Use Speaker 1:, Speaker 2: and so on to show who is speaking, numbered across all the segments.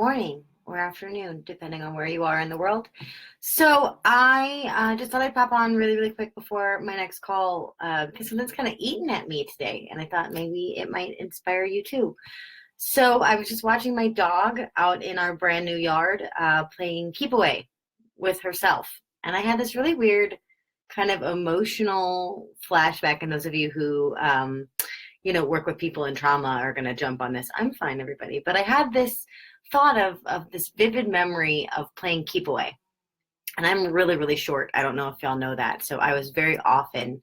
Speaker 1: morning or afternoon, depending on where you are in the world. So I just thought I'd pop on really, really quick before my next call because something's kind of eating at me today, and I thought maybe it might inspire you too. So I was just watching my dog out in our brand new yard playing keep away with herself, and I had this really weird kind of emotional flashback. And those of you who work with people in trauma are going to jump on this. I'm fine, everybody. But I had this thought of this vivid memory of playing keep away. And I'm really, really short. I don't know if y'all know that. So I was very often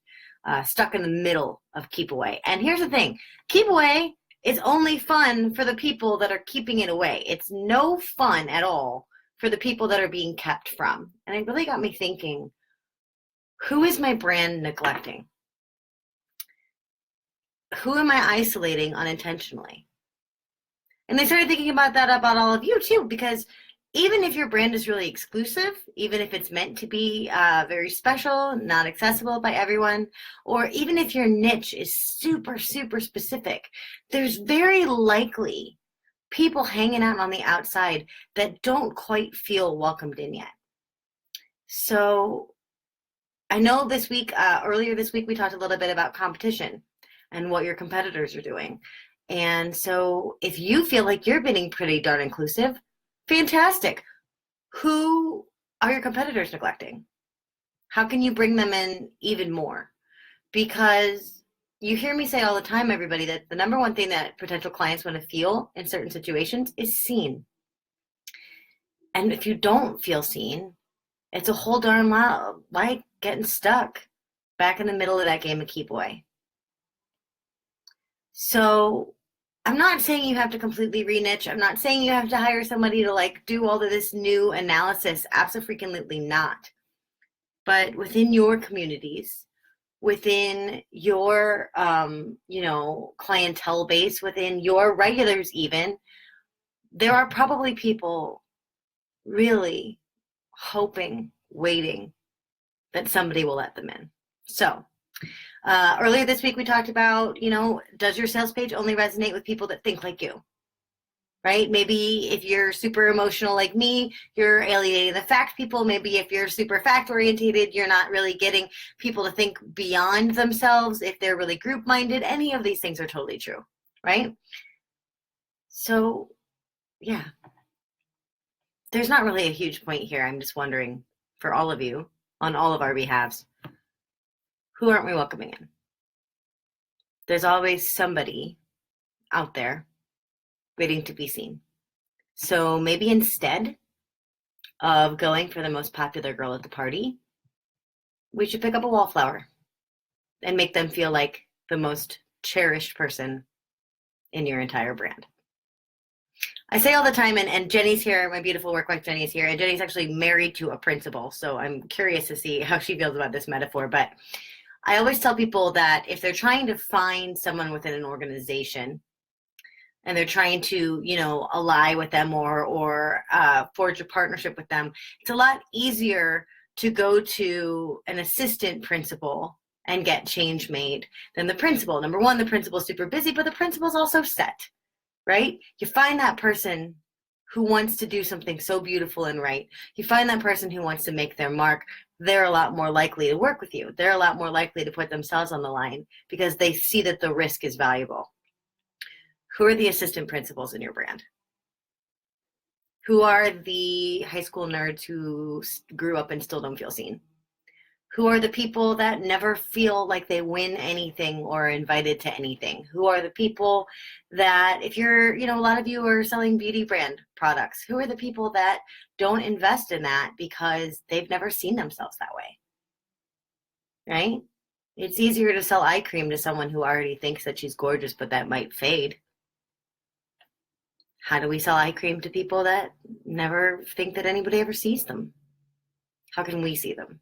Speaker 1: stuck in the middle of keep away. And here's the thing. Keep away is only fun for the people that are keeping it away. It's no fun at all for the people that are being kept from. And it really got me thinking, who is my brand neglecting? Who am I isolating unintentionally? And I started thinking about that about all of you too, because even if your brand is really exclusive, even if it's meant to be very special, not accessible by everyone, or even if your niche is super, super specific, there's very likely people hanging out on the outside that don't quite feel welcomed in yet. So I know this week, earlier this week, we talked a little bit about competition and what your competitors are doing. And so if you feel like you're being pretty darn inclusive, fantastic. Who are your competitors neglecting? How can you bring them in even more? Because you hear me say all the time, everybody, that the number one thing that potential clients want to feel in certain situations is seen. And if you don't feel seen, it's a whole darn lot like getting stuck back in the middle of that game of keep away. So I'm not saying you have to completely re-niche. I'm not saying you have to hire somebody to do all of this new analysis. Absolutely not. But within your communities, within your clientele base, within your regulars even, there are probably people really hoping, waiting that somebody will let them in. So earlier this week, we talked about, does your sales page only resonate with people that think like you, right? Maybe if you're super emotional like me, you're alienating the fact people. Maybe if you're super fact orientated, you're not really getting people to think beyond themselves. If they're really group minded, any of these things are totally true, right? So yeah, there's not really a huge point here. I'm just wondering for all of you on all of our behalves, who aren't we welcoming in? There's always somebody out there waiting to be seen. So maybe instead of going for the most popular girl at the party, we should pick up a wallflower and make them feel like the most cherished person in your entire brand. I say all the time, and Jenny's here, my beautiful work wife Jenny's here, and Jenny's actually married to a principal, so I'm curious to see how she feels about this metaphor. But I always tell people that if they're trying to find someone within an organization and they're trying to, ally with them or forge a partnership with them, it's a lot easier to go to an assistant principal and get change made than the principal. Number one, the principal's super busy, but the principal's also set, right? You find that person who wants to do something so beautiful and right. You find that person who wants to make their mark. They're a lot more likely to work with you. They're a lot more likely to put themselves on the line because they see that the risk is valuable. Who are the assistant principals in your brand? Who are the high school nerds who grew up and still don't feel seen? Who are the people that never feel like they win anything or are invited to anything? Who are the people that, if you're, a lot of you are selling beauty brand products, who are the people that don't invest in that because they've never seen themselves that way, right? It's easier to sell eye cream to someone who already thinks that she's gorgeous, but that might fade. How do we sell eye cream to people that never think that anybody ever sees them? How can we see them?